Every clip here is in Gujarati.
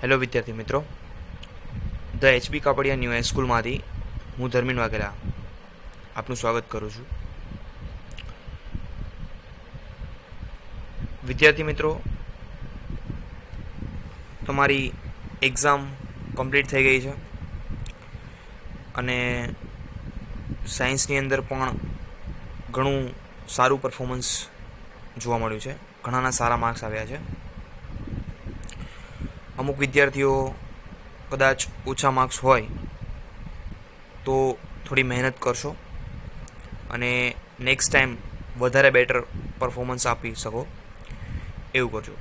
હેલો વિદ્યાર્થી મિત્રો, ધ એચબી કાપડિયા ન્યૂ હાઈસ્કૂલમાંથી હું ધર્મીન વાઘેલા આપનું સ્વાગત કરું છું. વિદ્યાર્થી મિત્રો, તમારી એક્ઝામ કમ્પ્લીટ થઈ ગઈ છે અને સાયન્સની અંદર પણ ઘણું સારું પરફોર્મન્સ જોવા મળ્યું છે. ઘણાના સારા માર્ક્સ આવ્યા છે. અમુક વિદ્યાર્થીઓ કદાચ ઓછા માર્ક્સ હોય તો થોડી મહેનત કરશો અને નેક્સ્ટ ટાઈમ વધારે બેટર પરફોર્મન્સ આપી શકો એવું કરજો.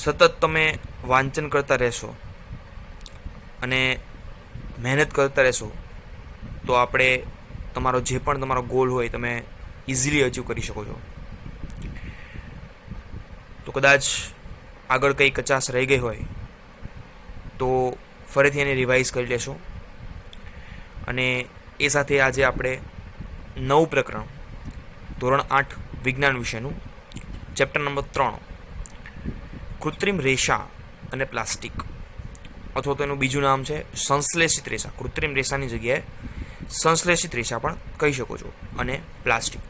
સતત તમે વાંચન કરતા રહેશો અને મહેનત કરતા રહેશો તો આપણે તમારો જે પણ તમારો ગોલ હોય તમે ઇઝીલી અચીવ કરી શકો છો. તો કદાચ આગળ કંઈ કચાશ રહી ગઈ હોય તો ફરીથી એને રિવાઇઝ કરી લેશો અને એ સાથે આજે આપણે નવું પ્રકરણ ધોરણ 8 વિજ્ઞાન વિષયનું ચેપ્ટર નંબર 3 કૃત્રિમ રેસા અને પ્લાસ્ટિક, અથવા તો એનું બીજું નામ છે સંશ્લેષિત રેસા. કૃત્રિમ રેસાની જગ્યાએ સંશ્લેષિત રેસા પણ કહી શકો છો, અને પ્લાસ્ટિક,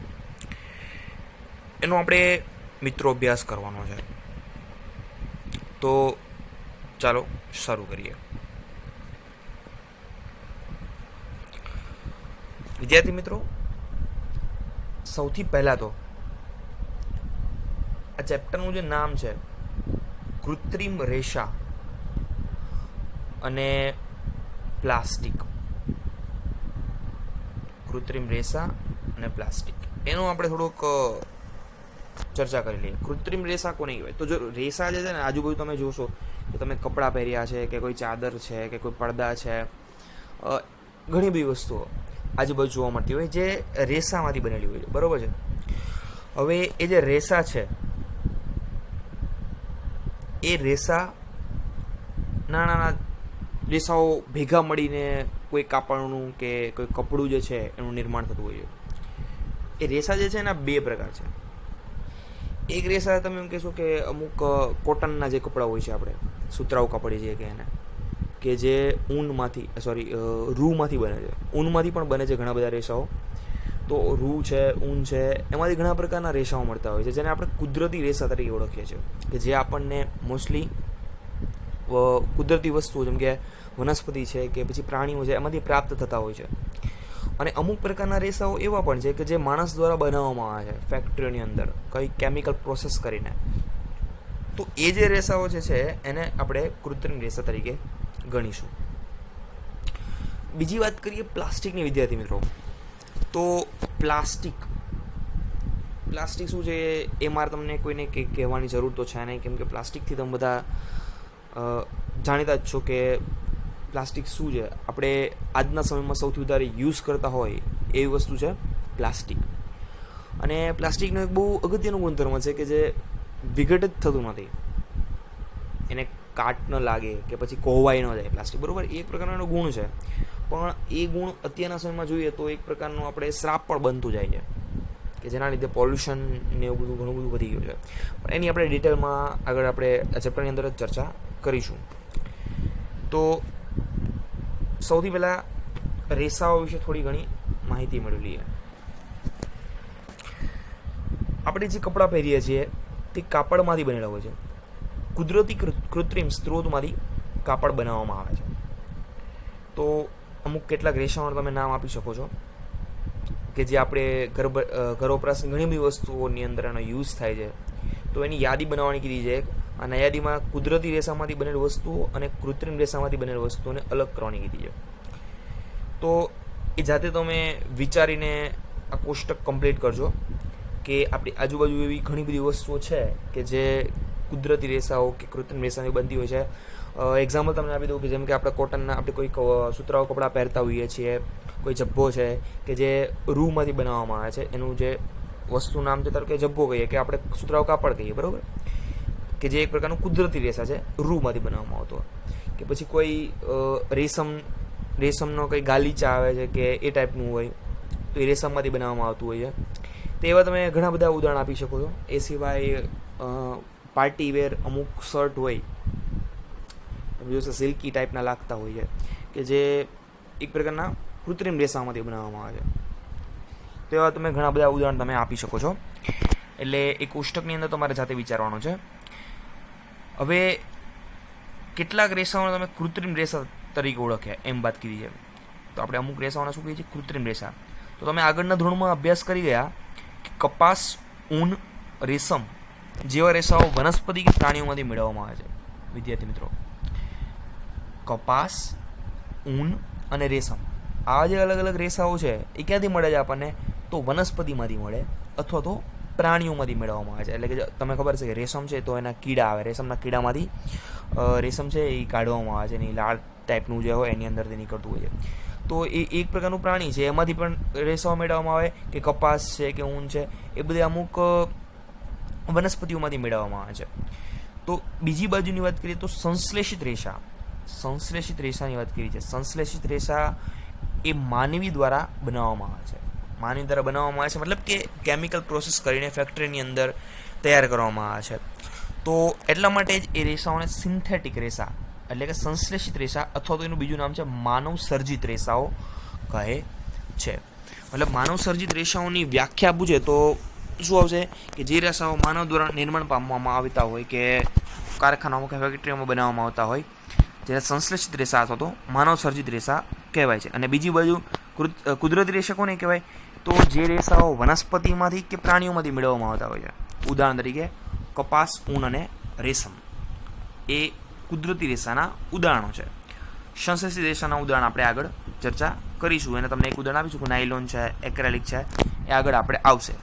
એનો આપણે મિત્રો અભ્યાસ કરવાનો છે. તો ચાલો શરૂ કરીએ. વિદ્યાર્થી મિત્રો, સૌથી પહેલા તો આ ચેપ્ટરનું જે નામ છે કૃત્રિમ રેસા અને પ્લાસ્ટિક, કૃત્રિમ રેસા અને પ્લાસ્ટિક, એનું આપણે થોડુંક ચર્ચા કરી લઈએ. કૃત્રિમ રેસા કોને કહેવાય? તો જો રેસા જે છે ને, આજુબાજુ તમે જોશો કે તમે કપડાં પહેર્યા છે કે કોઈ ચાદર છે કે કોઈ પડદા છે, ઘણી બધી વસ્તુઓ આજુબાજુ જોવા મળતી હોય જે રેસામાંથી બનેલી હોય છે, બરાબર છે. હવે એ જે રેસા છે એ રેસા નાના નાના રેસાઓ ભેગા મળીને કોઈ કાપડનું કે કોઈ કપડું જે છે એનું નિર્માણ થતું હોય છે. એ રેસા જે છે એના બે પ્રકાર છે. એક રેસા તમે એમ કહેશો કે અમુક કોટનના જે કપડાં હોય છે, આપણે સુતરાઉ કાપડ જે કે એને, કે જે રૂમાંથી બને છે. ઊનમાંથી પણ બને છે ઘણા બધા રેસાઓ. તો રૂ છે, ઊન છે, એમાંથી ઘણા પ્રકારના રેસાઓ મળતા હોય છે, જેને આપણે કુદરતી રેસા તરીકે ઓળખીએ છીએ, કે જે આપણને મોસ્ટલી કુદરતી વસ્તુઓ જેમ કે વનસ્પતિ છે કે પછી પ્રાણીઓ છે એમાંથી પ્રાપ્ત થતા હોય છે. અને અમુક પ્રકારના રેસાઓ એવા પણ છે કે જે માણસ દ્વારા બનાવવામાં આવે છે ફેક્ટરીઓની અંદર કંઈ કેમિકલ પ્રોસેસ કરીને. તો એ જે રેસાઓ જે છે એને આપણે કૃત્રિમ રેસા તરીકે ગણીશું. બીજી વાત કરીએ પ્લાસ્ટિકની, વિદ્યાર્થી મિત્રો. તો પ્લાસ્ટિક શું છે એ મારે તમને કોઈને કહેવાની જરૂર તો છે નહીં, કેમ કે પ્લાસ્ટિકથી તમે બધા જાણીતા જ છો કે પ્લાસ્ટિક શું છે. આપણે આજના સમયમાં સૌથી વધારે યુઝ કરતા હોય એવી વસ્તુ છે પ્લાસ્ટિક. અને પ્લાસ્ટિકનો એક બહુ અગત્યનું ગુણધર્મ છે કે જે વિઘટિત થતું નથી. એને કાટ ન લાગે કે પછી કોહવાઈ ન જાય પ્લાસ્ટિક, બરાબર. એક પ્રકારનો ગુણ છે, પણ એ ગુણ અત્યારના સમયમાં જોઈએ તો એક પ્રકારનું આપણે શ્રાપ પણ બનતું જાય છે, કે જેના લીધે પોલ્યુશન ને એવું બધું ઘણું બધું વધી ગયું છે. પણ એની આપણે ડિટેલમાં આગળ આપણે આ ચેપ્ટરની અંદર જ ચર્ચા કરીશું. તો સૌથી પહેલાં રેસાઓ વિશે થોડી ઘણી માહિતી મેળવી લઈએ. આપણે જે કપડાં પહેરીએ છીએ તે કાપડમાંથી બનેલા હોય છે. કુદરતી કૃત્રિમ સ્ત્રોતમાંથી કાપડ બનાવવામાં આવે છે. તો અમુક કેટલાક રેસાઓના તમે નામ આપી શકો છો કે જે આપણે ઘર વપરાશની ઘણી બધી વસ્તુઓની અંદર એનો યુઝ થાય છે. તો એની યાદી બનાવવાની કીધી છે, અને યાદીમાં કુદરતી રેસામાંથી બનેલી વસ્તુઓ અને કૃત્રિમ રેસામાંથી બનેલી વસ્તુઓને અલગ કરવાની કીધી છે. તો એ જાતે તમે વિચારીને આ કોષ્ટક કમ્પ્લીટ કરજો કે આપણી આજુબાજુ એવી ઘણી બધી વસ્તુઓ છે કે જે કુદરતી રેસાઓ કે કૃત્રિમ રેસાની બનતી હોય છે. એક્ઝામ્પલ તમને આપી દઉં કે જેમ કે આપણે કોટનના આપણે કોઈ સુતરાઉ કપડાં પહેરતા હોઈએ છીએ, કોઈ જબ્બો છે કે જે રૂમાંથી બનાવવામાં આવે છે, એનું જે વસ્તુ નામ છે તારું કે જબ્બો કહીએ કે આપણે સુતરાઉ કાપડ કહીએ, બરાબર, કે જે એક પ્રકારનું કુદરતી રેસા છે, રૂમાંથી બનાવવામાં આવતો. કે પછી કોઈ રેશમનો કંઈ ગાલીચા આવે છે કે એ ટાઈપનું હોય તો એ રેશમમાંથી બનાવવામાં આવતું હોય છે. તો એવા તમે ઘણા બધા ઉદાહરણ આપી શકો છો. એ સિવાય પાર્ટી વેર અમુક શર્ટ હોય, તમે જોશો સિલ્કી ટાઈપના લાગતા હોય છે, કે જે એક પ્રકારના કૃત્રિમ રેસામાંથી બનાવવામાં આવે છે. તો એવા તમે ઘણા બધા ઉદાહરણ તમે આપી શકો છો. એટલે એ કોષ્ટકની અંદર તમારે જાતે વિચારવાનું છે. હવે કેટલાક રેસાઓને તમે કૃત્રિમ રેસા તરીકે ઓળખ્યા એમ વાત કરી છે. તો આપણે અમુક રેસાઓને શું કહીએ છીએ? કૃત્રિમ રેસા. તો તમે આગળના ધોરણમાં અભ્યાસ કરી ગયા કે કપાસ, ઊન, રેશમ જેવા રેસાઓ વનસ્પતિ કે પ્રાણીઓમાંથી મેળવવામાં આવે છે. વિદ્યાર્થી મિત્રો, કપાસ, ઊન અને રેશમ આ જે અલગ અલગ રેસાઓ છે એ ક્યાંથી મળે છે આપણને? તો વનસ્પતિમાંથી મળે અથવા તો પ્રાણીઓમાંથી મેળવવામાં આવે છે. એટલે કે તમને ખબર છે કે રેશમ છે તો એના કીડા આવે, રેશમના કીડામાંથી રેશમ છે એ કાઢવામાં આવે છે, એની લાળ ટાઈપનું જે હોય એની અંદરથી નીકળતું હોય છે. તો એ એક પ્રકારનું પ્રાણી છે, એમાંથી પણ રેસાઓ મેળવવામાં આવે, કે કપાસ છે કે ઊન છે એ બધે અમુક વનસ્પતિઓમાંથી મેળવવામાં આવે છે. તો બીજી બાજુની વાત કરીએ તો સંશ્લેષિત રેસા. સંશ્લેષિત રેસાની વાત કરી છે. સંશ્લેષિત રેસા એ માનવી દ્વારા બનાવવામાં આવે છે. માનવી દ્વારા બનાવવામાં આવે છે મતલબ કે કેમિકલ પ્રોસેસ કરીને ફેક્ટરીની અંદર તૈયાર કરવામાં આવે છે. તો એટલા માટે જ એ રેસાઓને સિન્થેટિક રેસા એટલે કે સંશ્લેષિત રેસા અથવા તો એનું બીજું નામ છે માનવ સર્જિત રેસાઓ કહે છે. મતલબ માનવ સર્જિત રેસાઓની વ્યાખ્યા પૂછે તો શું આવશે? કે જે રેસાઓ માનવ દ્વારા નિર્માણ પામવામાં આવતા હોય કે કારખાનાઓમાં કે ફેક્ટરીઓમાં બનાવવામાં આવતા હોય, જેને સંશ્લેષિત રેસા અથવા તો માનવ સર્જિત રેસા કહેવાય છે. અને બીજી બાજુ કુદરતી રેસા કોને કહેવાય? તો જે રેસાઓ વનસ્પતિમાંથી કે પ્રાણીઓમાંથી મેળવવામાં આવતા હોય છે. ઉદાહરણ તરીકે કપાસ, ઊન અને રેશમ એ કુદરતી રેસાના ઉદાહરણો છે. સંશ્લેષિત રેસાના ઉદાહરણ આપણે આગળ ચર્ચા કરીશું. અને તમને એક ઉદાહરણ આપીશું કે નાયલોન છે, એક્રેલિક છે, એ આગળ આપણે આવશે.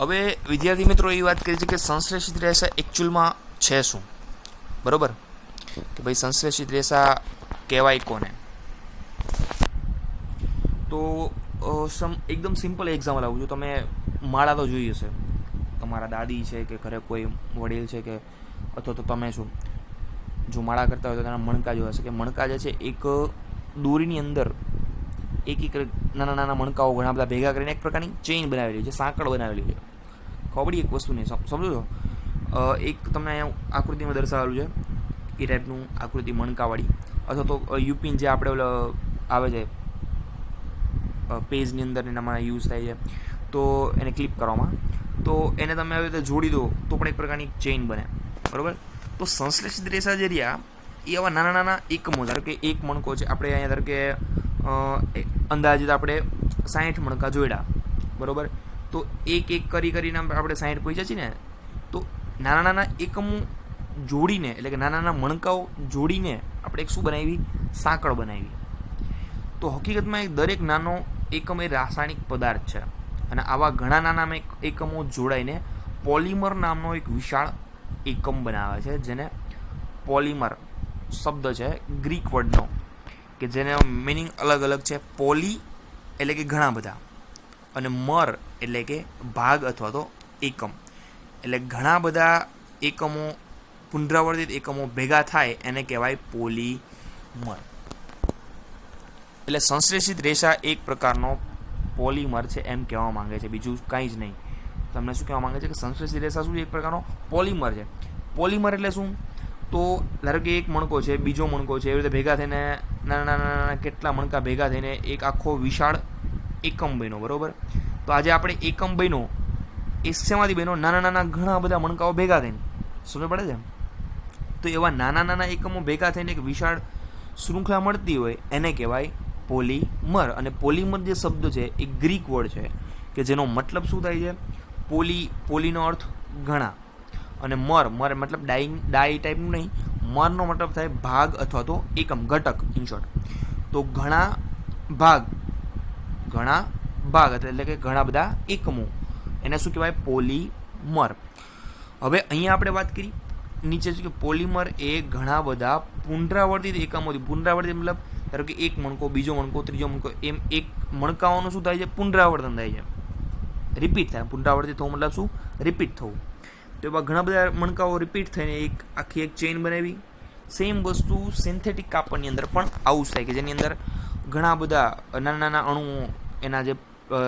હવે વિદ્યાર્થી મિત્રો એ વાત કરી છે કે સંશ્લેષિત રેસા એકચ્યુઅલમાં છે શું? બરોબર, કે ભાઈ સંશ્લેષિત રેસા કહેવાય કોને? તો એકદમ સિમ્પલ એક્ઝામ્પલ આપું છું. તમે માળા તો જોઈ હશે, તમારા દાદી છે કે ઘરે કોઈ વડીલ છે કે અથવા તો તમે છો, જો માળા કરતા હોય તો તેના મણકા જોવા હશે. કે મણકા જે છે એક દોરીની અંદર એક નાના નાના મણકાઓ ઘણા બધા ભેગા કરીને એક પ્રકારની ચેઇન બનાવેલી છે, સાંકળ બનાવેલી છે. ખબર એક વસ્તુને સમજો છો? એક તમને અહીંયા આકૃતિમાં દર્શાવેલું છે એ ટાઈપનું આકૃતિ મણકાવાળી, અથવા તો યુપીન જે આપણે આવે છે પેજની અંદર એનામાં યુઝ થાય છે, તો એને ક્લિપ કરવામાં, તો એને તમે આવી રીતે જોડી દો તો પણ એક પ્રકારની ચેઇન બને. બરાબર? તો સંશ્લેષિત રેસા જે રહ્યા એ આવા નાના નાના એકમો, ધારો કે એક મણકો છે, આપણે અહીંયા ધારો કે અંદાજિત આપણે 60 મણકા જોડ્યા. બરાબર? તો એક એક કરીને આપણે 60 પહોંચ્યા છીએ ને, તો નાના નાના એકમો જોડીને એટલે કે નાના નાના મણકાઓ જોડીને આપણે એક શું બનાવી? સાંકળ બનાવી. તો હકીકતમાં એક દરેક નાનો એકમ એ રાસાયણિક પદાર્થ છે. અને આવા ઘણા નાના એકમો જોડાઈને પોલિમર નામનો એક વિશાળ એકમ બનાવે છે, જેને પોલિમર શબ્દ છે ગ્રીક વર્ડનો, કે જેને મિનિંગ અલગ અલગ છે. પોલી એટલે કે ઘણા બધા, અને મર એટલે કે ભાગ અથવા તો એકમ. એટલે ઘણા બધા એકમો, પુનરાવર્તિત એકમો ભેગા થાય એને કહેવાય પોલિમર. એટલે સંશ્લેષિત રેસા એક પ્રકારનો પોલિમર છે એમ કહેવા માંગે છે, બીજું કાંઈ જ નહીં. તમને શું કહેવા માંગે છે? કે સંશ્લેષિત રેસા શું છે? એક પ્રકારનો પોલિમર છે. પોલિમર એટલે શું? તો ધારો કે એક મણકો છે, બીજો મણકો છે, એવી રીતે ભેગા થઈને નાના નાના કેટલા મણકા ભેગા થઈને એક આખો વિશાળ એકમ બન્યો. બરાબર? તો આજે આપણે એકમ બન્યો એ શેમાંથી બન્યો? નાના નાના ઘણા બધા મણકાઓ ભેગા થઈને. સમજ પડે છે? તો એવા નાના નાના એકમો ભેગા થઈને એક વિશાળ શૃંખલા મળતી હોય એને કહેવાય પોલિમર. અને પોલિમર જે શબ્દ છે એ ગ્રીક વર્ડ છે, કે જેનો મતલબ શું થાય છે? પોલીનો અર્થ ઘણા, અને મર મતલબ ડાઈ ટાઈપનું નહીં. મરનો મતલબ થાય ભાગ અથવા તો એકમ, ઘટક ઇન શોર્ટ. તો ઘણા ભાગ એટલે કે ઘણા બધા એકમો, એને શું કહેવાય? પોલિમર. હવે અહીંયા આપણે વાત કરી નીચે છે કે પોલિમર એ ઘણા બધા પુનરાવર્તિત એકમોથી, પુનરાવર્તિત મતલબ ધારો કે એક મણકો, બીજો મણકો, ત્રીજો મણકો, એમ એક મણકાઓનું શું થાય છે? પુનરાવર્તન થાય છે, રિપીટ થાય. પુનરાવર્તિત થવું મતલબ શું? રિપીટ થવું. તો એવા ઘણા બધા મણકાઓ રિપીટ થઈને આખી એક ચેઇન બનાવી. સેમ વસ્તુ સિન્થેટિક કાપડની અંદર પણ આવું જ થાય, કે જેની અંદર ઘણા બધા નાના નાના અણુઓ, એના જે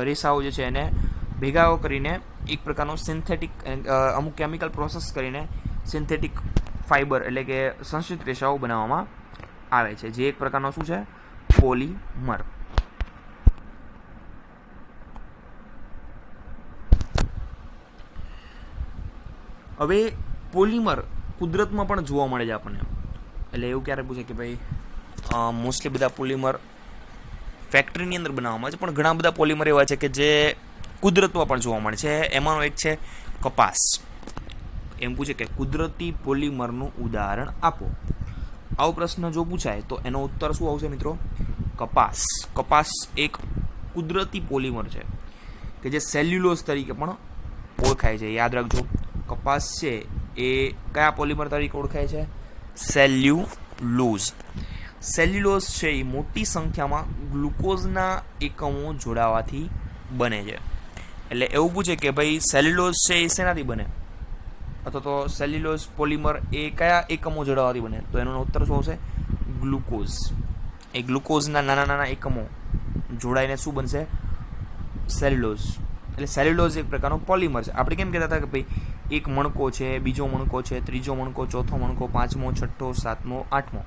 રેસાઓ જે છે એને ભેગા કરીને એક પ્રકારનો સિન્થેટિક અમુક કેમિકલ પ્રોસેસ કરીને સિન્થેટિક ફાઇબર એટલે કે સંશ્લિત રેસાઓ બનાવવામાં આવે છે, જે એક પ્રકારનો શું છે? પોલીમર. હવે પોલીમર કુદરતમાં પણ જોવા મળે છે આપણને. એટલે એવું ક્યારે પૂછે કે ભાઈ મોસ્ટલી બધા પોલીમર ફેક્ટરીની અંદર બનાવવામાં આવે છે, પણ ઘણા બધા પોલીમર એવા છે કે જે કુદરતમાં પણ જોવા મળે છે. એમાંનો એક છે કપાસ. એમ પૂછે કે કુદરતી પોલીમરનું ઉદાહરણ આપો. આવો પ્રશ્ન જો પૂછાય તો એનો ઉત્તર શું આવશે મિત્રો? કપાસ. કપાસ એક કુદરતી પોલીમર છે કે જે સેલ્યુલોઝ તરીકે પણ ઓળખાય છે. યાદ રાખજો, કપાસ છે એ કયા પોલીમર તરીકે ઓળખાય છે? સેલ્યુલોઝ. સેલ્યુલોઝ છે એ મોટી સંખ્યામાં ગ્લુકોઝના એકમો જોડાવાથી બને છે. એટલે એવું પૂછે કે ભાઈ સેલ્યુલોઝ છે એ શેનાથી બને, અથવા તો સેલ્યુલોઝ પોલીમર એ કયા એકમો જોડાવાથી બને, તો એનો ઉત્તર શું આવશે? ગ્લુકોઝ. એ ગ્લુકોઝના નાના નાના એકમો જોડાઈને શું બનશે? સેલ્યુલોઝ. એટલે સેલ્યુલોઝ એક પ્રકારનો પોલીમર છે. આપણે કેમ કહેતા હતા કે ભાઈ એક મણકો છે, બીજો મણકો છે, ત્રીજો મણકો, ચોથો મણકો, પાંચમો, છઠ્ઠો, સાતમો, આઠમો.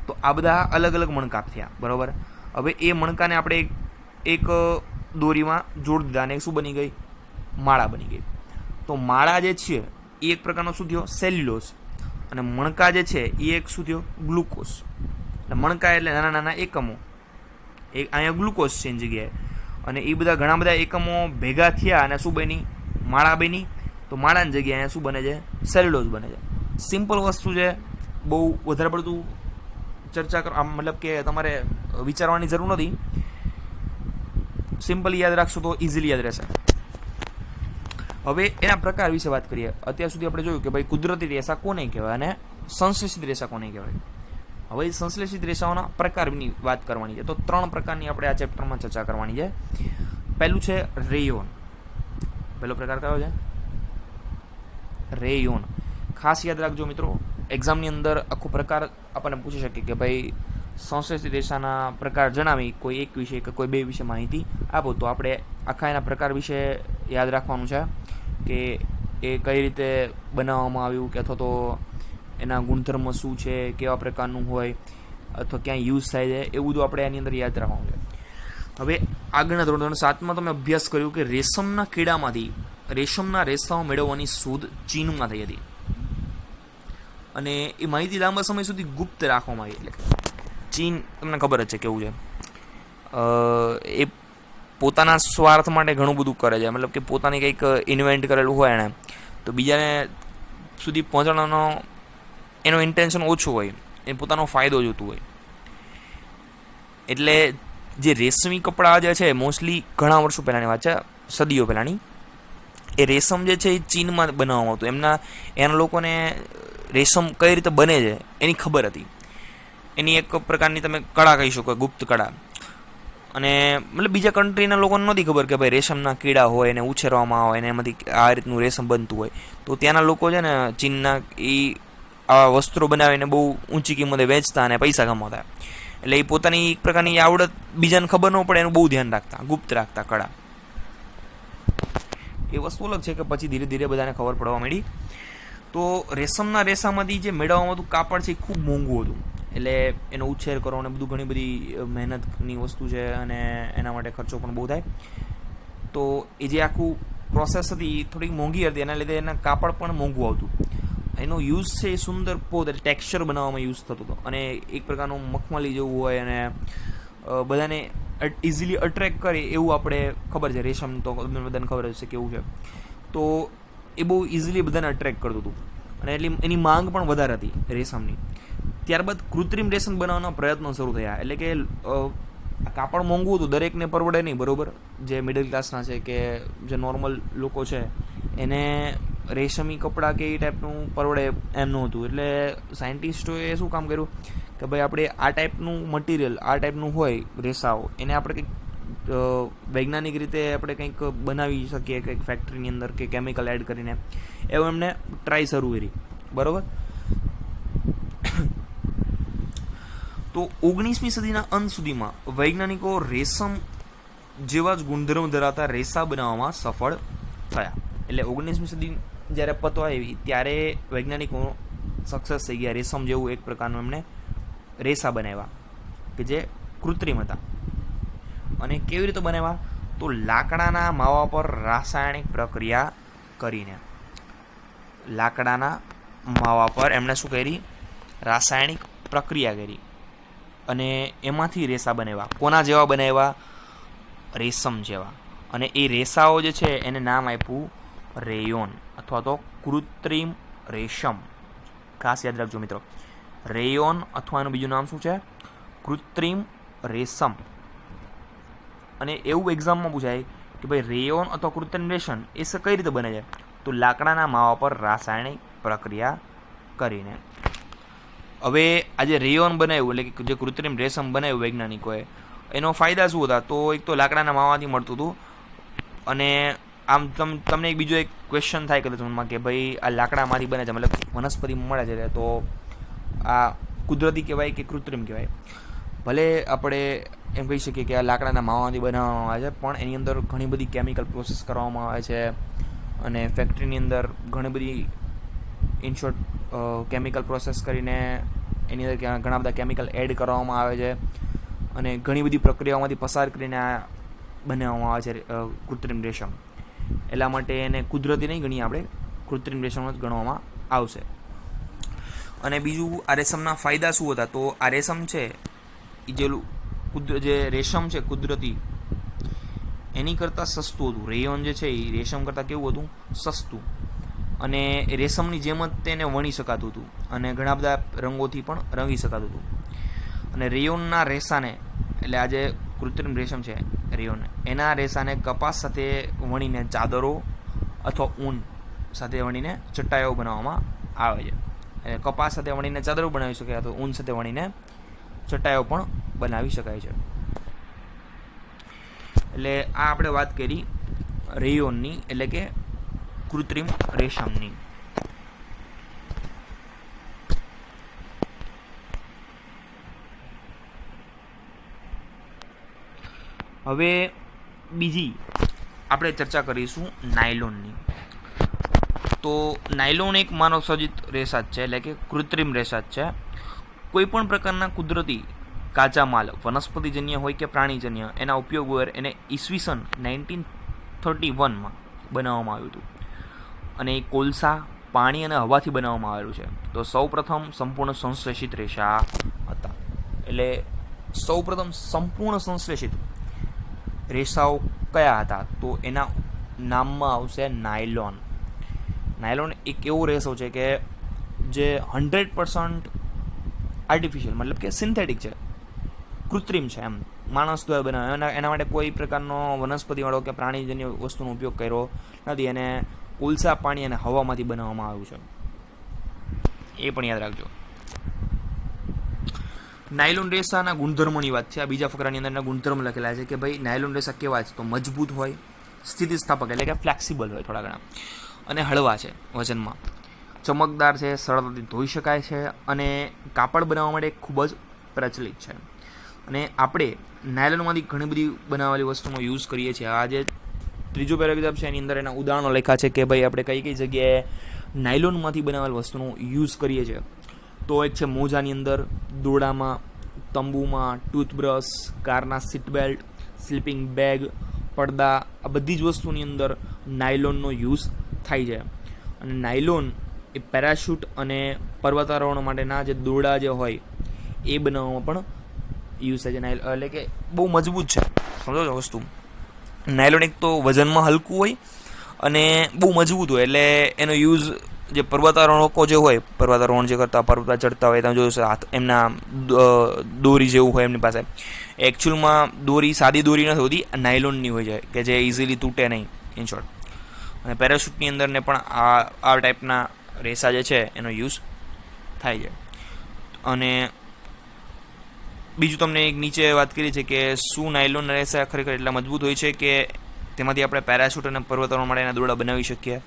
તો આ બધા અલગ અલગ મણકા થયા, બરાબર. હવે એ મણકાને આપણે એક દોરીમાં જોડી દીધા અને શું બની ગઈ? માળા બની ગઈ. તો માળા જે છે એ એક પ્રકારનો શું થયો? સેલ્યુલોઝ. અને મણકા જે છે એ એક શું થયો? ગ્લુકોઝ. એટલે મણકા એટલે નાના નાના એકમો, એક અહીંયા ગ્લુકોઝ છે એની જગ્યાએ, અને એ બધા ઘણા બધા એકમો ભેગા થયા અને શું બની? માળા બની. તો માળાની જગ્યાએ અહીંયા શું બને છે? સેલ્યુલોઝ બને છે. સિમ્પલ વસ્તુ છે, બહુ વધારે પડતું ચર્ચા કર, મતલબ કે તમારે વિચારવાની જરૂર નથી. સિમ્પલ યાદ રાખશો તો ઇઝીલી યાદ રહેશે. હવે એના પ્રકાર વિશે વાત કરીએ. અત્યાર સુધી આપણે જોયું કે ભાઈ કુદરતી રેસા કોને કહેવાય અને સંશ્લેષિત રેસા કોને કહેવાય. હવે સંશ્લેષિત રેસાઓના પ્રકારની વાત કરવાની છે. તો 3 પ્રકારની આપણે આ ચેપ્ટરમાં ચર્ચા કરવાની છે. પહેલું છે રેયોન. પહેલો પ્રકાર કયો છે? રેયોન. ખાસ યાદ રાખજો મિત્રો, એક્ઝામની અંદર આખો પ્રકાર આપણને પૂછી શકે કે ભાઈ સંશ્લેષિત રેસાના પ્રકાર જણાવી, કોઈ એક વિશે કે કોઈ બે વિશે માહિતી આપો. તો આપણે આખા એના પ્રકાર વિશે યાદ રાખવાનું છે કે એ કઈ રીતે બનાવવામાં આવ્યું, કે અથવા તો એના ગુણધર્મ શું છે, કેવા પ્રકારનું હોય, અથવા ક્યાંય યુઝ થાય છે, એવું બધું આપણે એની અંદર યાદ રાખવાનું છે. હવે આગળના ધોરણ 7માં તમે અભ્યાસ કર્યું કે રેશમના કીડામાંથી રેશમના રેસાઓ મેળવવાની શોધ ચીનમાં થઈ હતી, અને એ માહિતી લાંબા સમય સુધી ગુપ્ત રાખવામાં આવી. એટલે ચીન તમને ખબર જ છે કેવું છે, એ પોતાના સ્વાર્થ માટે ઘણું બધું કરે છે. મતલબ કે પોતાની કંઈક ઇન્વેન્ટ કરેલું હોય એણે, તો બીજાને સુધી પહોંચાડવાનો એનો ઇન્ટેન્શન ઓછું હોય, એ પોતાનો ફાયદો જોતું હોય. એટલે જે રેશમી કપડાં જે છે, મોસ્ટલી ઘણા વર્ષો પહેલાંની વાત છે, સદીઓ પહેલાંની, એ રેશમ જે છે એ ચીનમાં બનાવવામાં આવતું. એના લોકોને રેશમ કઈ રીતે બને છે એની ખબર હતી. એની એક પ્રકારની તમે કળા કહી શકો, ગુપ્ત કળા. અને મતલબ બીજા કન્ટ્રીના લોકોને નહોતી ખબર કે ભાઈ રેશમના કીડા હોય એને ઉછેરવામાં આવે અને એમાંથી આ રીતનું રેશમ બનતું હોય. તો ત્યાંના લોકો છે ને ચીનના, એ આવા વસ્ત્રો બનાવીને બહુ ઊંચી કિંમતે વેચતા અને પૈસા કમાતા. એટલે એ પોતાની એક પ્રકારની આવડત બીજાને ખબર ન પડે એનું બહુ ધ્યાન રાખતા, ગુપ્ત રાખતા કળા. એ વસ્તુ અલગ છે કે પછી ધીરે ધીરે બધાને ખબર પડવા માંડી. તો રેશમના રેસામાંથી જે મેળવવામાં આવતું કાપડ છે એ ખૂબ મોંઘું હતું. એટલે એનો ઉછેર કરો અને બધું ઘણી બધી મહેનતની વસ્તુ છે, અને એના માટે ખર્ચો પણ બહુ થાય. તો એ જે આખું પ્રોસેસ હતી એ થોડીક મોંઘી હતી, એના લીધે એના કાપડ પણ મોંઘું આવતું. એનો યુઝ છે એ સુંદર પોત એટલે ટેક્સચર બનાવવામાં યુઝ થતો હતો, અને એક પ્રકારનું મખમલી જેવું હોય, અને બધાને ઇઝીલી અટ્રેક્ટ કરે એવું આપણે ખબર છે. રેશમ તો બધાને ખબર જ છે કેવું છે. તો એ બહુ ઇઝીલી બધાને અટ્રેક્ટ કરતું હતું, અને એટલે એની માંગ પણ વધારે હતી રેશમની. ત્યારબાદ કૃત્રિમ રેશમ બનાવવાના પ્રયત્નો શરૂ થયા. એટલે કે કાપડ મોંઘું હતું, દરેકને પરવડે નહીં, બરાબર. જે મિડલ ક્લાસના છે કે જે નોર્મલ લોકો છે એને રેશમી કપડાં કે એ ટાઈપનું પરવડે એમ નહોતું. એટલે સાયન્ટિસ્ટોએ શું કામ કર્યું કે ભાઈ આપણે આ ટાઈપનું મટીરિયલ, આ ટાઈપનું હોય રેસાઓ, એને આપણે કંઈક વૈજ્ઞાનિક રીતે આપણે કંઈક બનાવી શકીએ, કંઈક ફેક્ટરીની અંદર કે કેમિકલ એડ કરીને, એવું એમને ટ્રાય શરૂ કરી, બરાબર. તો 19મી સદીના અંત સુધીમાં વૈજ્ઞાનિકો રેશમ જેવા જ ગુણધર્મ ધરાવતા રેસા બનાવવામાં સફળ થયા. એટલે 19મી સદી જ્યારે પતવા આવી ત્યારે વૈજ્ઞાનિકો સક્સેસ થઈ ગયા. રેશમ જેવું એક પ્રકારનું એમણે રેસા બનાવ્યા કે જે કૃત્રિમ હતા. અને કેવી રીતે બનાવ્યા? તો લાકડાના માવા પર રાસાયણિક પ્રક્રિયા કરીને. લાકડાના માવા પર એમણે શું કરી? રાસાયણિક પ્રક્રિયા કરી અને એમાંથી રેસા બનાવ્યા. કોના જેવા બનાવ્યા? રેશમ જેવા. અને એ રેસાઓ જે છે એને નામ આપ્યું રેયોન અથવા તો કૃત્રિમ રેશમ. ખાસ યાદ રાખજો મિત્રો, રેયોન અથવા એનું બીજું નામ શું છે? કૃત્રિમ રેશમ. અને એવું એક્ઝામમાં પૂછાય કે ભાઈ રેયોન અથવા કૃત્રિમ રેશમ એ કઈ રીતે બને છે? તો લાકડાના માવા પર રાસાયણિક પ્રક્રિયા કરીને. હવે આજે રેયોન બનાવ્યું એટલે કે જે કૃત્રિમ રેશમ બનાવ્યું વૈજ્ઞાનિકોએ, એનો ફાયદા શું હતા? તો એક તો લાકડાના માવાથી મળતું હતું. અને આમ તમને એક બીજો એક ક્વેશ્ચન થાય કદાચ મનમાં કે ભાઈ આ લાકડામાંથી બને છે, મતલબ વનસ્પતિ મળે છે, તો આ કુદરતી કહેવાય કે કૃત્રિમ કહેવાય? ભલે આપણે એમ કહી શકીએ કે આ લાકડાના માવામાંથી બનાવવામાં આવે છે, પણ એની અંદર ઘણી બધી કેમિકલ પ્રોસેસ કરવામાં આવે છે અને ફેક્ટરીની અંદર ઘણી બધી ઇનશોર્ટ કેમિકલ પ્રોસેસ કરીને એની અંદર ઘણા બધા કેમિકલ એડ કરવામાં આવે છે અને ઘણી બધી પ્રક્રિયાઓમાંથી પસાર કરીને આ બનાવવામાં આવે છે કૃત્રિમ રેશમ. એટલા માટે એને કુદરતી નહીં ગણીએ, આપણે કૃત્રિમ રેશમ જ ગણવામાં આવશે. અને બીજું આ રેશમના ફાયદા શું હતા? તો આ રેશમ છે એ જે રેશમ છે કુદરતી, એની કરતાં સસ્તું હતું. રેયોન જે છે એ રેશમ કરતાં કેવું હતું? સસ્તું. અને રેશમની જેમ જ તેને વણી શકાતું હતું અને ઘણા બધા રંગોથી પણ રંગી શકાતું હતું. અને રેયોનના રેસાને, એટલે આ જે કૃત્રિમ રેશમ છે રેયોન, એના રેસાને કપાસ સાથે વણીને ચાદરો અથવા ઊન સાથે વણીને ચટાઈઓ બનાવવામાં આવે છે. એટલે કપાસ સાથે વણીને ચાદરો બનાવી શકાય અથવા ઊન સાથે વણીને ચટાઈઓ પણ બનાવી શકાય છે. એટલે આ આપણે વાત કરી રેયોનની, એટલે કે કૃત્રિમ રેશમની. હવે બીજી આપણે ચર્ચા કરીશું નાયલોનની. તો નાયલોન એક માનવ સર્જિત રેસા છે, એટલે કે કૃત્રિમ રેસા છે. કોઈ પણ પ્રકારના કુદરતી કાચા માલ, વનસ્પતિજન્ય હોય કે પ્રાણીજન્ય, એના ઉપયોગ વગર એને ઈસવીસન 1931માં બનાવવામાં આવ્યું હતું. અને એ કોલસા, પાણી અને હવાથી બનાવવામાં આવેલું છે. તો સૌપ્રથમ સંપૂર્ણ સંશ્લેષિત રેસા હતા. એટલે સૌપ્રથમ સંપૂર્ણ સંશ્લેષિત રેસાઓ કયા હતા? તો એના નામમાં આવશે નાયલોન. નાયલોન એક એવો રેસો છે કે જે 100% આર્ટિફિશિયલ, મતલબ કે સિન્થેટિક છે, કૃત્રિમ છે, એમ માણસ દ્વારા બનાવ્યો. એના માટે કોઈ પ્રકારનો વનસ્પતિવાળો કે પ્રાણીજન્ય વસ્તુનો ઉપયોગ કર્યો નથી. એને કોલસા, પાણી અને હવામાંથી બનાવવામાં આવ્યું છે. એ પણ યાદ રાખજો. નાયલોન રેસાના ગુણધર્મોની વાત છે. આ બીજા ફકરાની અંદર એના ગુણધર્મ લખેલા છે કે ભાઈ નાયલોન રેસા કેવા છે? તો મજબૂત હોય, સ્થિતિસ્થાપક એટલે કે ફ્લેક્સિબલ હોય થોડા ઘણા, અને હળવા છે વજનમાં, ચમકદાર છે, સરળતાથી ધોઈ શકાય છે અને કાપડ બનાવવા માટે ખૂબ જ પ્રચલિત છે. અને આપણે નાયલોનમાંથી ઘણી બધી બનાવેલી વસ્તુનો યુઝ કરીએ છીએ. આ જે ત્રીજો પેરેગ્રાફ છે એની અંદર એના ઉદાહરણો લખ્યા છે કે ભાઈ આપણે કઈ કઈ જગ્યાએ નાયલોનમાંથી બનાવેલ વસ્તુનો યુઝ કરીએ છીએ. તો એક છે મોજાની અંદર, દોરડામાં, તંબુમાં, ટૂથબ્રશ, કારના સીટ બેલ્ટ, સ્લીપિંગ બેગ, પડદા, આ બધી જ વસ્તુની અંદર નાયલોનનો યુઝ થાય છે. અને નાયલોન એ પેરાશૂટ અને પર્વતારોહણ માટેના જે દોરડા જે હોય એ બનાવવામાં પણ યુઝ થાય છે. એટલે કે બહુ મજબૂત છે, સમજો છો વસ્તુ. નાયલોન એક તો વજનમાં હલકું હોય અને બહુ મજબૂત હોય, એટલે એનો યુઝ જે પર્વતારોહકો જે હોય, પર્વતારોહણ જે કરતા, પર્વતા ચડતા હોય, તમે જોયું હાથ એમના દોરી જેવું હોય એમની પાસે. એકચ્યુઅલમાં દોરી સાદી દોરી નથી હોતી, નાયલોનની હોય છે કે જે ઇઝીલી તૂટે નહીં, ઇન શોર્ટ. અને પેરાશૂટની અંદર ને પણ આ ટાઈપના રેસા જે છે એનો યુઝ થાય છે. અને બીજું તમને એક નીચે વાત કરી છે કે શું નાયલોન રેસા ખરેખર એટલા મજબૂત હોય છે કે તેમાંથી આપણે પેરાશૂટ અને પર્વતારોહણ માટેના દોરડા બનાવી શકીએ?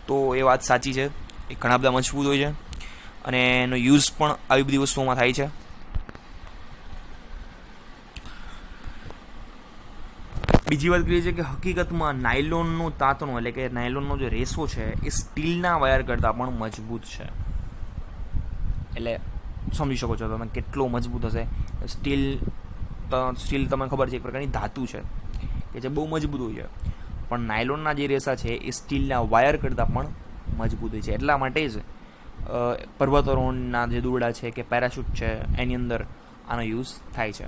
તો એ વાત સાચી છે. એ ઘણા બધા મજબૂત હોય છે અને એનો યુઝ પણ આવી બધી વસ્તુઓમાં થાય છે. બીજી વાત કરીએ છીએ કે હકીકતમાં નાયલોનનું તાંતણું એટલે કે નાયલોનનો જે રેસો છે એ સ્ટીલના વાયર કરતાં પણ મજબૂત છે. એટલે સમજી શકો છો તમે કેટલો મજબૂત હશે. સ્ટીલ તમને ખબર છે એક પ્રકારની ધાતુ છે કે જે બહુ મજબૂત હોય છે, પણ નાયલોનના જે રેસા છે એ સ્ટીલના વાયર કરતાં પણ મજબૂત હોય છે. એટલા માટે જ પર્વતારોહણના જે દોરડા છે કે પેરાશૂટ છે એની અંદર આનો યુઝ થાય છે.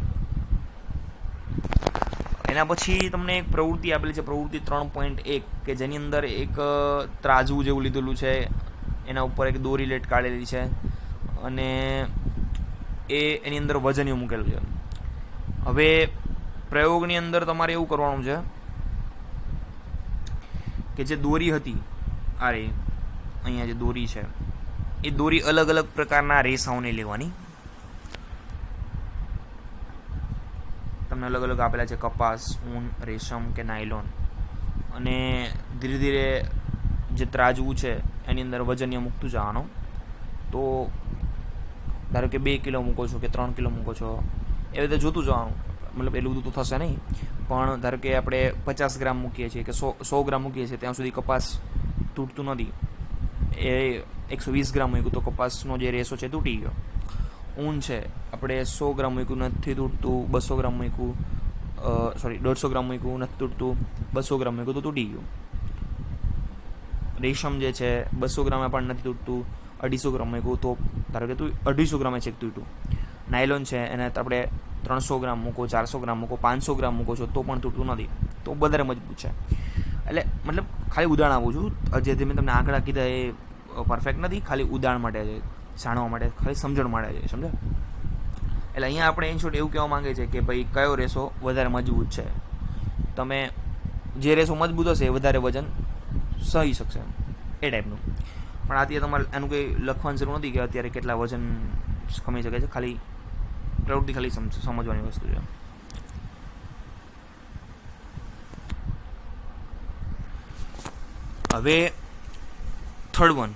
એના પછી તમને એક પ્રવૃત્તિ આપેલી છે, પ્રવૃત્તિ 3.1, કે જેની અંદર એક ત્રાજવું જેવું લીધેલું છે, એના ઉપર એક દોરી લટકાડેલી છે અને એની અંદર વજન મૂકેલું છે. હવે પ્રયોગની અંદર તમારે એવું કરવાનું છે કે જે દોરી હતી અહીંયા જે દોરી છે એ દોરી અલગ અલગ પ્રકારના રેસાઓને લેવાની. તમને અલગ અલગ આપેલા છે, કપાસ, ઊન, રેશમ કે નાયલોન. અને ધીરે ધીરે જે ત્રાજવું છે એની અંદર વજન મૂકતું જવાનું. તો ધારો કે 2 કિલો મૂકો છો કે 3 કિલો મૂકો છો, એ રીતે જોતું જવાનું. મતલબ એટલું બધું તો થશે નહીં, પણ ધારો કે આપણે 50 ગ્રામ મૂકીએ છીએ કે 100 ગ્રામ મૂકીએ છીએ, ત્યાં સુધી કપાસ તૂટતું નથી. એ 120 ગ્રામ મૂક્યું તો કપાસનો જે રેસો છે તૂટી ગયો. ઊન છે, આપણે 100 ગ્રામ મૂક્યું નથી તૂટતું, 200 ગ્રામ મૂક્યું 150 ગ્રામ મૂક્યું નથી તૂટતું, 200 ગ્રામ મૂક્યું તો તૂટી ગયું. રેશમ જે છે 200 ગ્રામે પણ નથી તૂટતું, 250 ગ્રામ મૂક્યું તો ધારો કે 250 ગ્રામે છે તૂટ્યું. નાયલોન છે એને આપણે 300 ગ્રામ મૂકો, 400 ગ્રામ મૂકો, 500 ગ્રામ મૂકો છો તો પણ તૂટતું નથી, તો વધારે મજબૂત છે. એટલે મતલબ ખાલી ઉદાહરણ આપું છું, જે મેં તમને આંકડા કીધા એ પરફેક્ટ નથી, ખાલી ઉદાહરણ માટે છે, જાણવા માટે, ખાલી સમજણ માટે છે, સમજ્યા? એટલે અહીંયા આપણે ઇન શોર્ટ એવું કહેવા માંગે છે કે ભાઈ કયો રેસો વધારે મજબૂત છે. તમે જે રેસો મજબૂત હશે એ વધારે વજન સહી શકશે, એ ટાઈપનું. પણ અત્યારે તમારે એનું કંઈ લખવાની જરૂર નથી કે અત્યારે કેટલા વજન ખમી શકે છે, ખાલી પ્રવૃત્તિ ખાલી સમજવાની વસ્તુ છે. હવે થર્ડ વન,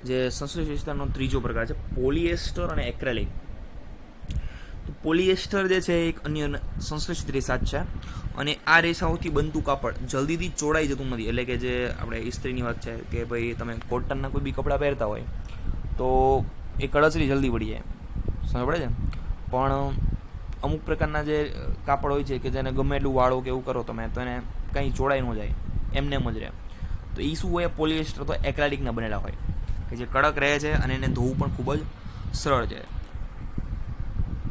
જે સંશ્લેષિત વિસ્તારનો ત્રીજો પ્રકાર છે, પોલિએસ્ટર અને એક્રેલિક. તો પોલિએસ્ટર જે છે એક અન્ય સંશ્લેષિત રેસા જ છે, અને આ રેસાઓથી બનતું કાપડ જલ્દીથી ચોડાઈ જતું નથી. એટલે કે જે આપણે ઇસ્ત્રીની વાત છે કે ભાઈ તમે કોટનના કોઈ બી કપડાં પહેરતા હોય તો એ કળચરી જલ્દી પડી જાય, સમજ પડે છે. પણ અમુક પ્રકારના જે કાપડ હોય છે કે જેને ગમે એટલું વાળો કે એવું કરો તમે તો એને કંઈ ચોડાઈ ન જાય, એમને એમ જ રહે. તો એ શું હોય, પોલિએસ્ટર તો એક્રેલિકના બનેલા હોય કે જે કડક રહે છે અને એને ધોવું પણ ખૂબ જ સરળ છે,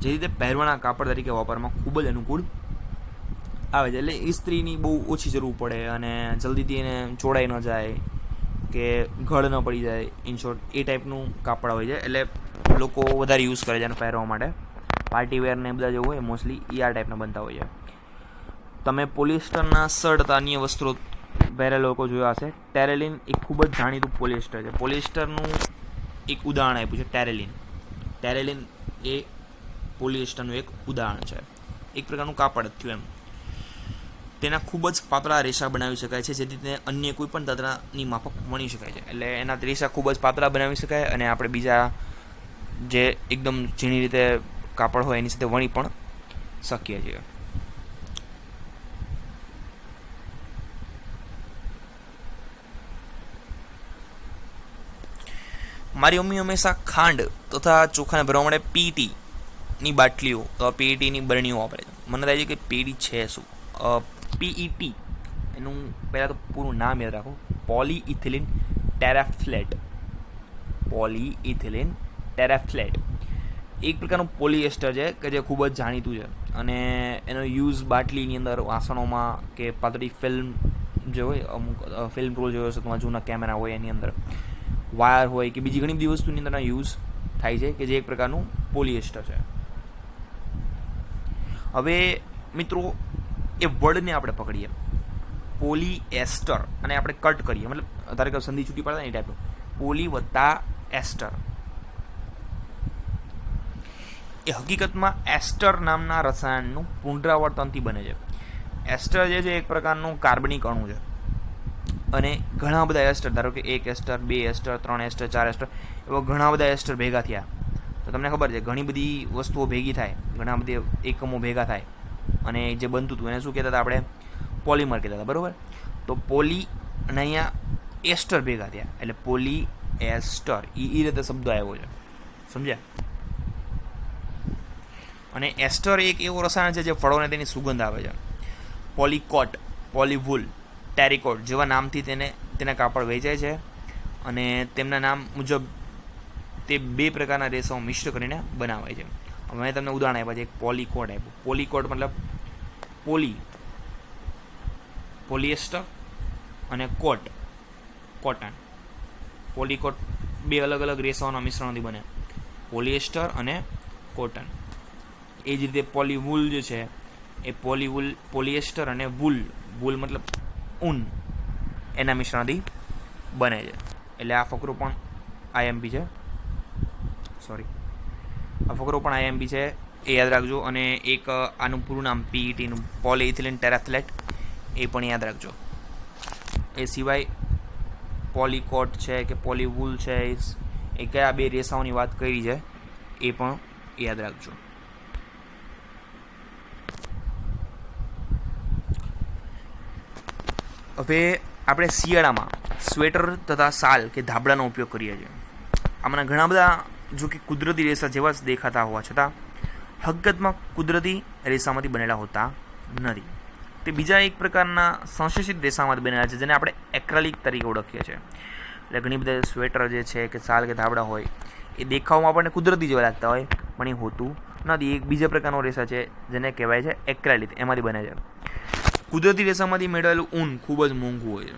જે રીતે પહેરવાના કાપડ તરીકે વાપરવામાં ખૂબ જ અનુકૂળ આવે છે. એટલે ઇસ્ત્રીની બહુ ઓછી જરૂર પડે અને જલ્દીથી એને ચોડાઈ ન જાય કે ઘડ ન પડી જાય. ઇન શોર્ટ એ ટાઈપનું કાપડ હોય છે, એટલે લોકો વધારે યુઝ કરે છે એને પહેરવા માટે. પાર્ટી વેર ને બધા જે હોય મોસ્ટલી એ આ ટાઈપના બનતા હોય છે. તમે પોલિએસ્ટરના શર્ટ અન્ય વસ્ત્રો પહેરેલા લોકો જોયા હશે. ટેરેલિન એક ખૂબ જ જાણીતું પોલિએસ્ટર છે. પોલિએસ્ટરનું એક ઉદાહરણ આપ્યું છે ટેરેલિન. ટેરેલિન એ પોલિએસ્ટરનું એક ઉદાહરણ છે, એક પ્રકારનું કાપડ જ થયું એમ. તેના ખૂબ જ પાતળા રેસા બનાવી શકાય છે, જેથી તેને અન્ય કોઈ પણ તંત્રની માફક વણી શકાય છે. એટલે એના રેસા ખૂબ જ પાતળા બનાવી શકાય અને આપણે બીજા જે એકદમ ઝીણી રીતે કાપડ હોય એની સાથે વણી પણ શકીએ છીએ. મારી મમ્મી હંમેશા ખાંડ તથા ચોખાને ભરવા માટે પીઈટીની બાટલીઓ અથવા પીઈટીની બરણીઓ વાપરે છે. મને થાય છે કે પીઈટી છે શું? પીઈટી એનું પહેલાં તો પૂરું નામ યાદ રાખો, પોલીઇથિલિન ટેરાફ્લેટ. પોલીઇથિલિન ટેરાફ્લેટ એક પ્રકારનું પોલિએસ્ટર છે કે જે ખૂબ જ જાણીતું છે, અને એનો યુઝ બાટલીની અંદર, વાસણોમાં કે પાતળી ફિલ્મ જે હોય, અમુક ફિલ્મ રોલ જોયો હશે તમારા જૂના કેમેરા હોય એની અંદર, વાયર હોય કે બીજી ઘણી બધી વસ્તુની અંદર યુઝ થાય છે, કે જે એક પ્રકારનું પોલિએસ્ટર છે. હવે મિત્રો એ વર્ડને આપણે પકડીએ પોલિએસ્ટર અને આપણે કટ કરીએ, મતલબ ધારો કે સંધિ છૂટી પડે ને એ ટાઈપનું, પોલી વત્તા એસ્ટર. એ હકીકતમાં એસ્ટર નામના રસાયણનું પુનરાવર્તનથી બને છે. એસ્ટર જે છે એક પ્રકારનું કાર્બનિક અણુ છે, અને ઘણા બધા એસ્ટર, ધારો કે 1 એસ્ટર, 2 એસ્ટર, 3 એસ્ટર, 4 એસ્ટર, એવા ઘણા બધા એસ્ટર ભેગા થયા. તો તમને ખબર છે ઘણી બધી વસ્તુઓ ભેગી થાય, ઘણા બધા એકમો ભેગા થાય અને જે બનતું હતું એને શું કહેતા હતા આપણે? પોલિમર કહેતા હતા, બરાબર. તો પોલી અને અહીંયા એસ્ટર ભેગા થયા એટલે પોલી એસ્ટર, એ રીતે શબ્દ આવ્યો છે, સમજ્યા? અને એસ્ટર એક એવું રસાયણ છે જે ફળોને તેની સુગંધ આવે છે. પોલીકોટ, પોલીવુલ, ટેરિકોટ જેવા નામથી તેના કાપડ વેચાય છે અને તેમના નામ મુજબ તે 2 પ્રકારના રેસાઓ મિશ્ર કરીને બનાવાય છે. મેં તમને ઉદાહરણ આપ્યા છે. એક પોલીકોટ આપ્યું. પોલીકોટ મતલબ પોલિએસ્ટર અને કોટન. પોલીકોટ 2 અલગ અલગ રેસાઓના મિશ્રણથી બને, પોલિએસ્ટર અને કોટન. એ જ રીતે પોલીવુલ જે છે એ પોલિએસ્ટર અને વૂલ મતલબ ઊન એના મિશ્રણથી બને છે. એટલે આ ફકરો પણ આઈએમપી છે, એ યાદ રાખજો. અને એક આનું પૂરું નામ પીઈટીનું પોલીઇથિલિન ટેરાથ્લેટ, એ પણ યાદ રાખજો. એ સિવાય પોલીકોટ છે કે પોલીવુલ છે, એ કયા 2 રેસાઓની વાત કરી છે એ પણ યાદ રાખજો. હવે આપણે શિયાળામાં સ્વેટર તથા શાલ કે ધાબળાનો ઉપયોગ કરીએ છીએ. આમાંના ઘણા બધા જો કે કુદરતી રેસા જેવા જ દેખાતા હોવા છતાં હકીકતમાં કુદરતી રેસામાંથી બનેલા હોતા નથી. તે બીજા એક પ્રકારના સંશ્લેષિત રેસામાંથી બનેલા છે, જેને આપણે એક્રેલિક તરીકે ઓળખીએ છીએ. એટલે ઘણી બધા સ્વેટર જે છે કે શાલ કે ધાબળા હોય એ દેખાવમાં આપણને કુદરતી જેવા લાગતા હોય, પણ એ હોતું નથી. એક બીજા પ્રકારનો રેસા છે જેને કહેવાય છે એક્રેલિક, એમાંથી બને છે. કુદરતી રેસામાંથી મેળવેલું ઊન ખૂબ જ મોંઘું હોય છે,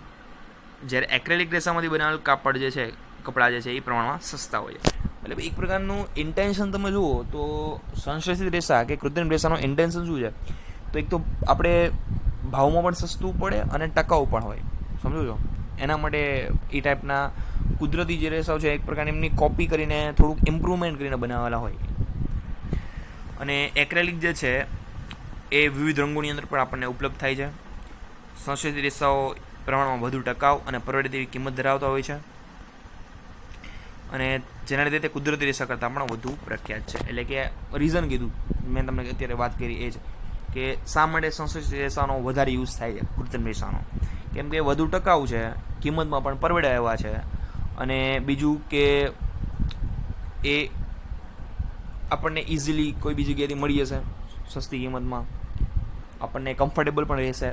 જ્યારે એક્રેલિક રેસામાંથી બનાવેલું કપડાં જે છે એ પ્રમાણમાં સસ્તા હોય છે. એટલે એક પ્રકારનું ઇન્ટેન્શન તમે જુઓ તો સંશ્લેષિત રેસા કે કૃત્રિમ રેસાનો ઇન્ટેન્શન શું છે? તો એક તો આપણે ભાવમાં પણ સસ્તું પડે અને ટકાઉ પણ હોય, સમજો છો? એના માટે એ ટાઈપના કુદરતી જે રેસાઓ છે એક પ્રકારની એમની કોપી કરીને થોડુંક ઇમ્પ્રુવમેન્ટ કરીને બનાવેલા હોય. અને એક્રેલિક જે છે એ વિવિધ રંગોની અંદર પણ આપણને ઉપલબ્ધ થાય છે. સંશ્લેષિત રેસાઓ પ્રમાણમાં વધુ ટકાઉ અને પરવડે તેવી કિંમત ધરાવતા હોય છે, અને જેના લીધે તે કુદરતી રેસા કરતાં પણ વધુ પ્રખ્યાત છે. એટલે કે રીઝન કીધું મેં તમને અત્યારે વાત કરી એ જ કે શા માટે સંશ્લેષિત રેસાનો વધારે યુઝ થાય છે કૃત્રિમ રેસાનો. કેમ કે વધુ ટકાઉ છે, કિંમતમાં પણ પરવડે એવા છે, અને બીજું કે એ આપણને ઇઝીલી કોઈ બીજી જગ્યાએથી મળી જશે સસ્તી કિંમતમાં, આપણને કમ્ફર્ટેબલ પણ રહેશે.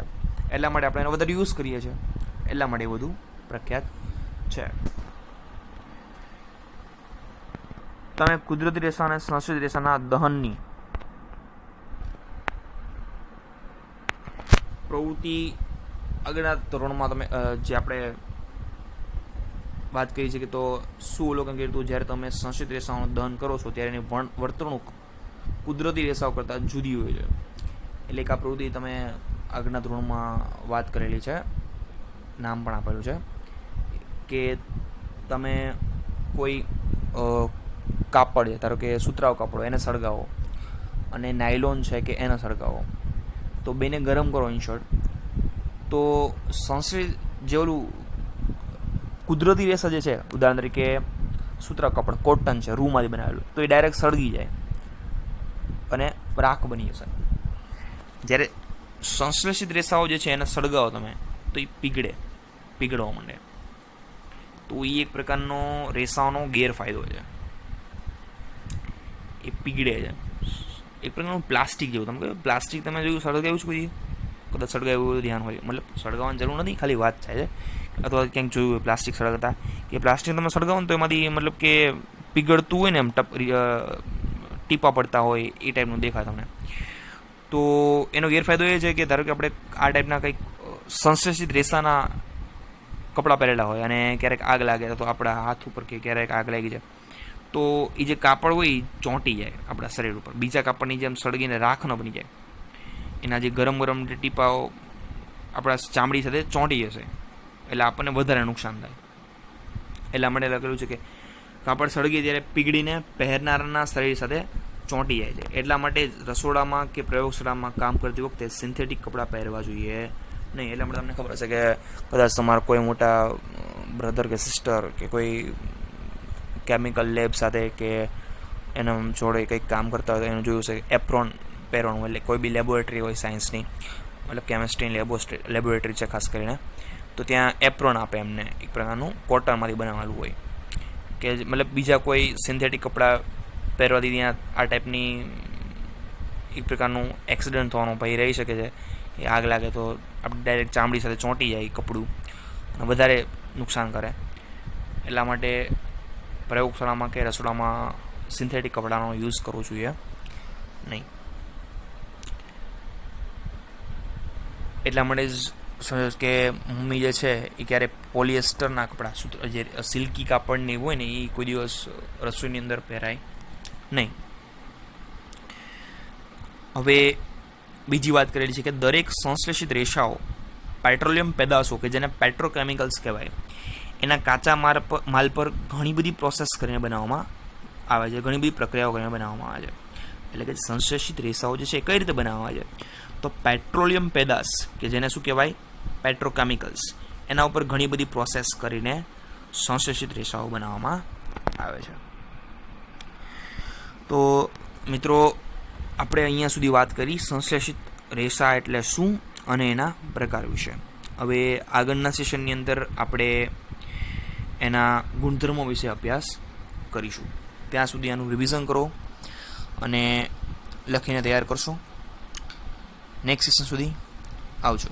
એટલા માટે આપણે એનો વધારે યુઝ કરીએ છીએ, એટલા માટે એ વધુ પ્રખ્યાત છે. તમે કુદરતી રેસા અને સંશ્લેષિત રેસાના દહનની પ્રવૃત્તિ આગળના ધોરણમાં તમે જે આપણે વાત કરી છે કે તો શું અવલોકન કર્યું હતું? જ્યારે તમે સંશ્લેષિત રેસાઓનું દહન કરો છો ત્યારે એની વર્તણૂક કુદરતી રેસાઓ કરતાં જુદી હોય છે. એટલે કે આ પ્રવૃત્તિ તમે આગળના ધોરણમાં વાત કરેલી છે, નામ પણ આપેલું છે કે તમે કોઈ કાપડ છે, ધારો કે સુતરાઉ કાપડ એને સળગાવો અને નાયલોન છે કે એને સળગાવો, તો બેને ગરમ કરો ઇનશોર્ટ, તો સંશ્લેષિત જે ઓલું કુદરતી રેસા જે છે, ઉદાહરણ તરીકે સુતરાઉ કાપડ કોટન છે રૂમાંથી બનાવેલું, તો એ ડાયરેક્ટ સળગી જાય અને રાખ બની જશે. જ્યારે સંશ્લેષિત રેસાઓ જે છે એને સળગાવો તમે તો એ પીગળવા માંડે. તો એ એક પ્રકારનો રેસાઓનો ગેરફાયદો છે, એ પીગળે છે. એક પ્રકારનું પ્લાસ્ટિક જેવું. તમે કહ્યું પ્લાસ્ટિક તમે જોયું સળગાવ્યું છે કોઈ? કદાચ સળગાવ્યું એવું ધ્યાન હોય, મતલબ સળગાવવાની જરૂર નથી, ખાલી વાત થાય છે. અથવા ક્યાંક જોયું હોય પ્લાસ્ટિક સળગતા, કે પ્લાસ્ટિક તમે સળગાવો ને તો એમાંથી મતલબ કે પીગળતું હોય ને એમ ટીપા પડતા હોય એ ટાઈપનું દેખાય તમને. તો એનો ગેરફાયદો એ છે કે ધારો કે આપણે આ ટાઈપના કંઈક સંશ્લેષિત રેસાના કપડાં પહેરેલા હોય અને ક્યારેક આગ લાગે તો આપણા હાથ ઉપર કે ક્યારેક આગ લાગી જાય, તો એ જે કાપડ હોય એ ચોંટી જાય આપણા શરીર ઉપર, બીજા કાપડની જેમ સળગીને રાખ ન બની જાય. એના જે ગરમ ટીપાઓ આપણા ચામડી સાથે ચોંટી જશે, એટલે આપણને વધારે નુકસાન થાય. એટલા માટે લખેલું છે કે કાપડ સળગે ત્યારે પીગળીને પહેરનારના શરીર સાથે ચોંટી જાય છે. એટલા માટે રસોડામાં કે પ્રયોગશાળામાં કામ કરતી વખતે સિન્થેટિક કપડાં પહેરવા જોઈએ નહીં. એટલા માટે તમને ખબર હશે કે કદાચ તમારા કોઈ મોટા બ્રધર કે સિસ્ટર કે કોઈ કેમિકલ લેબ સાથે કે એના જોડે કંઈક કામ કરતા હોય તો એનું જોયું છે એપ્રોન પહેરવાનું. એટલે કોઈ બી લેબોરેટરી હોય સાયન્સની, મતલબ કેમિસ્ટ્રીની લેબોરેટરી છે ખાસ કરીને, તો ત્યાં એપ્રોન આપે એમને, એક પ્રકારનું કોટનમાંથી બનાવેલું હોય. કે મતલબ બીજા કોઈ સિન્થેટિક કપડાં પહેરવાથી ત્યાં આ ટાઈપની એક પ્રકારનું એક્સિડન્ટ થવાનો ભય રહી શકે છે. એ આગ લાગે તો આપણે ડાયરેક્ટ ચામડી સાથે ચોંટી જાય કપડું અને વધારે નુકસાન કરે. એટલા માટે પ્રયોગશાળામાં કે રસોડામાં સિન્થેટિક કપડાનો યુઝ કરવો જોઈએ નહીં. એટલા માટે જ સમજો કે મમ્મી જે છે એ ક્યારે પોલિએસ્ટરના કપડાં, જે સિલ્કી કાપડની હોય ને, એ કોઈ દિવસ રસોઈની અંદર પહેરાય નહીં. હવે બીજી વાત કરેલી છે કે દરેક સંશ્લેષિત રેસાઓ પેટ્રોલિયમ પેદાશો કે જેને પેટ્રોકેમિકલ્સ કહેવાય, એના કાચા માલ પર ઘણી બધી પ્રોસેસ કરીને બનાવવામાં આવે છે, ઘણી બધી પ્રક્રિયાઓ કરીને બનાવવામાં આવે છે. એટલે કે સંશ્લેષિત રેસાઓ જે છે એ કઈ રીતે બનાવવામાં આવે છે, તો પેટ્રોલિયમ પેદાશ કે જેને શું કહેવાય, પેટ્રોકેમિકલ્સ, એના ઉપર ઘણી બધી પ્રોસેસ કરીને સંશ્લેષિત રેસાઓ બનાવવામાં આવે છે. તો મિત્રો, આપણે અહીંયા સુધી વાત કરી સંશ્લેષિત રેસા એટલે શું અને એના પ્રકાર વિશે. હવે આગળના સેશનની અંદર આપણે એના ગુણધર્મો વિશે અભ્યાસ કરીશું. ત્યાં સુધી આનું રિવિઝન કરો અને લખીને તૈયાર કરશો. નેક્સ્ટ સેશન સુધી આવજો.